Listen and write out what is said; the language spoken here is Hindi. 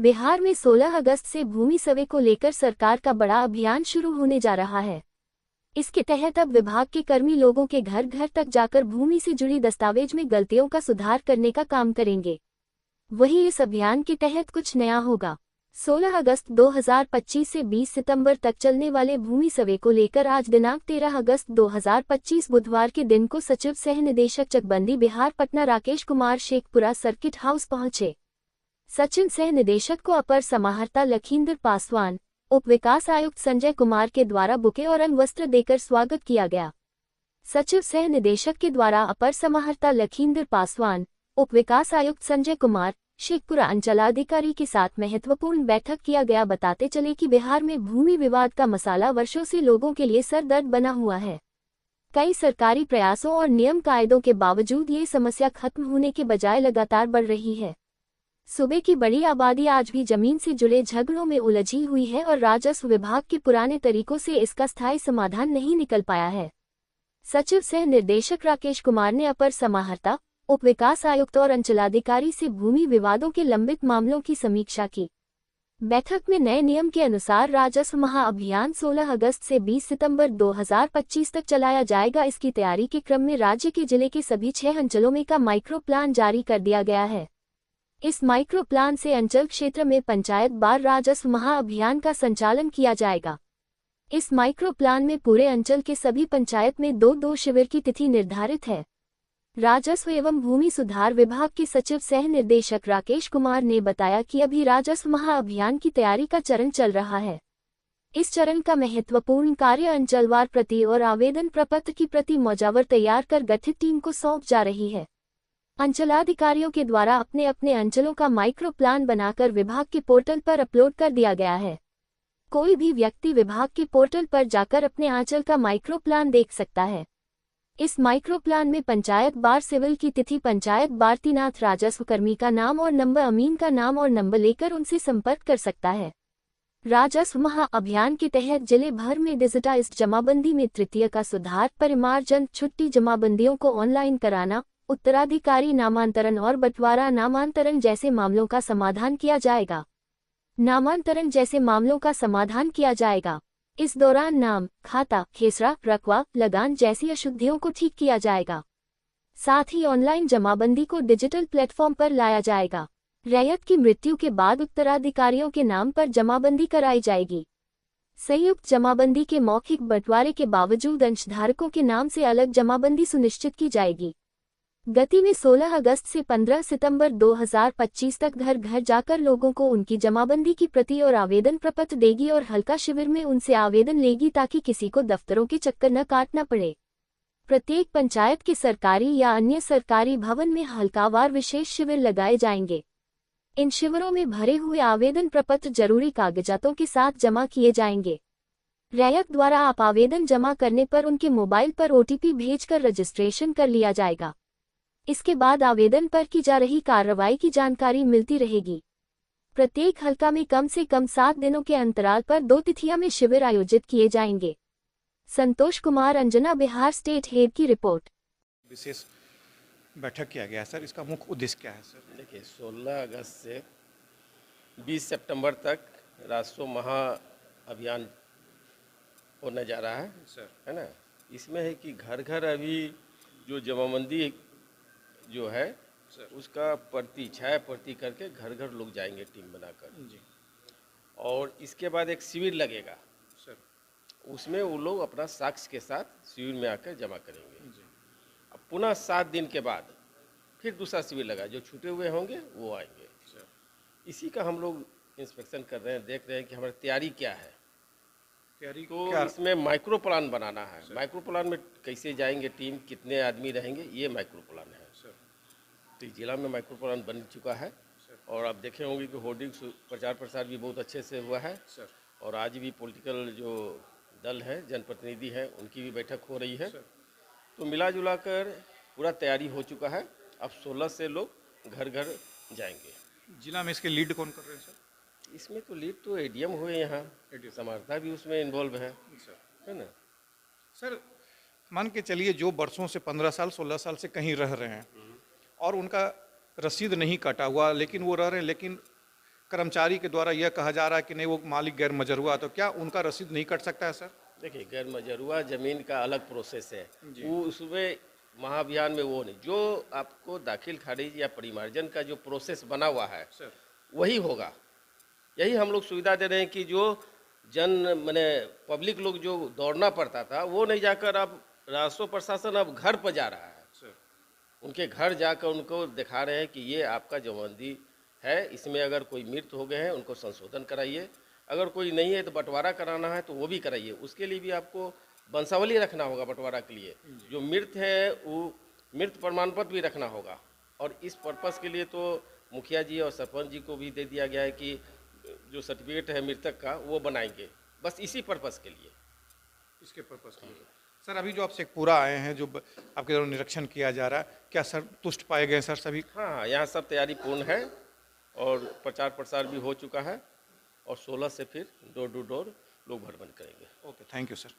बिहार में 16 अगस्त से भूमि सर्वे को लेकर सरकार का बड़ा अभियान शुरू होने जा रहा है। इसके तहत अब विभाग के कर्मी लोगों के घर घर तक जाकर भूमि से जुड़ी दस्तावेज में गलतियों का सुधार करने का काम करेंगे। वहीं इस अभियान के तहत कुछ नया होगा। 16 अगस्त 2025 से 20 सितंबर तक चलने वाले भूमि सर्वे को लेकर आज दिनांक 13 अगस्त 2025 बुधवार के दिन को सचिव सह निदेशक चकबंदी बिहार पटना राकेश कुमार शेखपुरा सर्किट हाउस पहुंचे। सचिव सह निदेशक को अपर समाहर्ता लखींदर पासवान, उप विकास आयुक्त संजय कुमार के द्वारा बुके और अंग वस्त्र देकर स्वागत किया गया। सचिव सह निदेशक के द्वारा अपर समाहर्ता लखींदर पासवान, उप विकास आयुक्त संजय कुमार, शेखपुरा अंचलाधिकारी के साथ महत्वपूर्ण बैठक किया गया। बताते चले कि बिहार में भूमि विवाद का मसाला वर्षों से लोगों के लिए सरदर्द बना हुआ है। कई सरकारी प्रयासों और नियम कायदों के बावजूद ये समस्या खत्म होने के बजाय लगातार बढ़ रही है। सूबे की बड़ी आबादी आज भी जमीन से जुड़े झगड़ों में उलझी हुई है और राजस्व विभाग के पुराने तरीकों से इसका स्थायी समाधान नहीं निकल पाया है। सचिव सह निर्देशक राकेश कुमार ने अपर समाहर्ता, उप विकास आयुक्त और अंचलाधिकारी से भूमि विवादों के लंबित मामलों की समीक्षा की। बैठक में नए नियम के अनुसार राजस्व महाअभियान 16 अगस्त से 20 सितंबर 2025 तक चलाया जाएगा। इसकी तैयारी के क्रम में राज्य के जिले के सभी 6 अंचलों में का माइक्रो प्लान जारी कर दिया गया है। इस माइक्रो प्लान से अंचल क्षेत्र में पंचायत बार राजस्व महाअभियान का संचालन किया जाएगा। इस माइक्रो प्लान में पूरे अंचल के सभी पंचायत में 2-2 शिविर की तिथि निर्धारित है। राजस्व एवं भूमि सुधार विभाग के सचिव सह निर्देशक राकेश कुमार ने बताया कि अभी राजस्व महाअभियान की तैयारी का चरण चल रहा है। इस चरण का महत्वपूर्ण कार्य अंचलवार प्रति और आवेदन प्रपत्र की प्रति मौजावर तैयार कर गठित टीम को सौंप जा रही है। अंचलाधिकारियों के द्वारा अपने अपने अंचलों का माइक्रो प्लान बनाकर विभाग के पोर्टल पर अपलोड कर दिया गया है। कोई भी व्यक्ति विभाग के पोर्टल पर जाकर अपने अंचल का माइक्रो प्लान देख सकता है। इस माइक्रो प्लान में पंचायत बार सिविल की तिथि, पंचायत बार तैनात राजस्व कर्मी का नाम और नंबर, अमीन का नाम और नंबर लेकर उनसे संपर्क कर सकता है। राजस्व महाअभियान के तहत जिले भर में डिजिटाइज्ड जमाबंदी में तृतीय का सुधार, परिमार्जन, छुट्टी जमाबंदियों को ऑनलाइन कराना, उत्तराधिकारी नामांतरण और बंटवारा नामांतरण जैसे मामलों का समाधान किया जाएगा। इस दौरान नाम, खाता, खेसरा, रकवा, लगान जैसी अशुद्धियों को ठीक किया जाएगा। साथ ही ऑनलाइन जमाबंदी को डिजिटल प्लेटफॉर्म पर लाया जाएगा। रैयत की मृत्यु के बाद उत्तराधिकारियों के नाम पर जमाबंदी कराई जाएगी। संयुक्त जमाबंदी के मौखिक बंटवारे के बावजूद अंशधारकों के नाम से अलग जमाबंदी सुनिश्चित की जाएगी। गति में 16 अगस्त से 15 सितंबर 2025 तक घर घर जाकर लोगों को उनकी जमाबंदी की प्रति और आवेदन प्रपत्र देगी और हल्का शिविर में उनसे आवेदन लेगी ताकि किसी को दफ्तरों के चक्कर न काटना पड़े। प्रत्येक पंचायत के सरकारी या अन्य सरकारी भवन में हल्कावार विशेष शिविर लगाए जाएंगे। इन शिविरों में भरे हुए आवेदन प्रपत्र जरूरी कागजातों के साथ जमा किए जाएंगे। रैयत द्वारा आप आवेदन जमा करने पर उनके मोबाइल पर OTP भेजकर रजिस्ट्रेशन कर लिया जाएगा। इसके बाद आवेदन पर की जा रही कार्रवाई की जानकारी मिलती रहेगी। प्रत्येक हलका में कम से कम 7 दिनों के अंतराल पर 2 तिथियों में शिविर आयोजित किए जाएंगे। संतोष कुमार, अंजना, बिहार स्टेट हेड की रिपोर्ट। विशेष बैठक किया गया सर, इसका मुख्य उद्देश्य क्या है सर? देखिए, 16 अगस्त से 20 सितंबर तक राजस्व महाअभियान होने जा रहा है सर, है ना। इसमें है कि घर घर अभी जो जमाबंदी जो है सर, उसका छाया प्रति करके घर घर लोग जाएंगे टीम बनाकर जी। और इसके बाद एक शिविर लगेगा सर, उसमें वो लोग अपना साक्ष्य के साथ शिविर में आकर जमा करेंगे जी। अब पुनः 7 दिन के बाद फिर दूसरा शिविर लगा, जो छूटे हुए होंगे वो आएंगे सर। इसी का हम लोग इंस्पेक्शन कर रहे हैं, देख रहे हैं कि हमारी तैयारी क्या है। तैयारी तो इसमें माइक्रो प्लान बनाना है। माइक्रो प्लान में कैसे जाएंगे टीम, कितने आदमी रहेंगे, ये माइक्रो प्लान है सर। तो जिला में माइक्रो प्लान बन चुका है और आप देखे होंगे कि होर्डिंग प्रचार प्रसार भी बहुत अच्छे से हुआ है सर। और आज भी पॉलिटिकल जो दल है, जनप्रतिनिधि हैं, उनकी भी बैठक हो रही है। तो मिला जुला कर पूरा तैयारी हो चुका है। अब 16 से लोग घर घर जाएंगे। जिला में इसके लीड कौन कर रहे हैं सर? इसमें तो लीड तो ADM हुए, यहाँ समाहर्ता भी उसमें इन्वॉल्व है ना सर। मान के चलिए जो वर्षों से 15 साल 16 साल से कहीं रह रहे हैं और उनका रसीद नहीं काटा हुआ, लेकिन वो रह रहे हैं, लेकिन कर्मचारी के द्वारा यह कहा जा रहा है कि नहीं वो मालिक गैर मजर हुआ, तो क्या उनका रसीद नहीं कट सकता है सर? देखिए, गैर मजरूआ ज़मीन का अलग प्रोसेस है, वो उसमें महाअभियान में वो नहीं, जो आपको दाखिल खारिज या परिमार्जन का जो प्रोसेस बना हुआ है सर वही होगा। यही हम लोग सुविधा दे रहे हैं कि जो माने पब्लिक लोग जो दौड़ना पड़ता था वो नहीं जाकर अब राजस्व प्रशासन अब घर पर जा रहा है, सर उनके घर जाकर उनको दिखा रहे हैं कि ये आपका जमाबंदी है, इसमें अगर कोई मृत हो गए हैं उनको संशोधन कराइए, अगर कोई नहीं है तो बंटवारा कराना है तो वो भी कराइए। उसके लिए भी आपको वंशावली रखना होगा बंटवारा के लिए, जो मृत है वो मृत प्रमाण पत्र भी रखना होगा। और इस पर्पस के लिए तो मुखिया जी और सरपंच जी को भी दे दिया गया है कि जो सर्टिफिकेट है मृतक का वो बनाएंगे, बस इसी पर्पस के लिए। इसके पर्पस के लिए सर, अभी जो आप शेखपुरा आए हैं, जो आपके द्वारा निरीक्षण किया जा रहा है, क्या सर तुष्ट पाए गए सर सभी? हाँ, यहाँ सब तैयारी पूर्ण है और प्रचार प्रसार भी हो चुका है और 16 से फिर डोर टू डोर लोग भ्रमण करेंगे। Okay, thank you sir.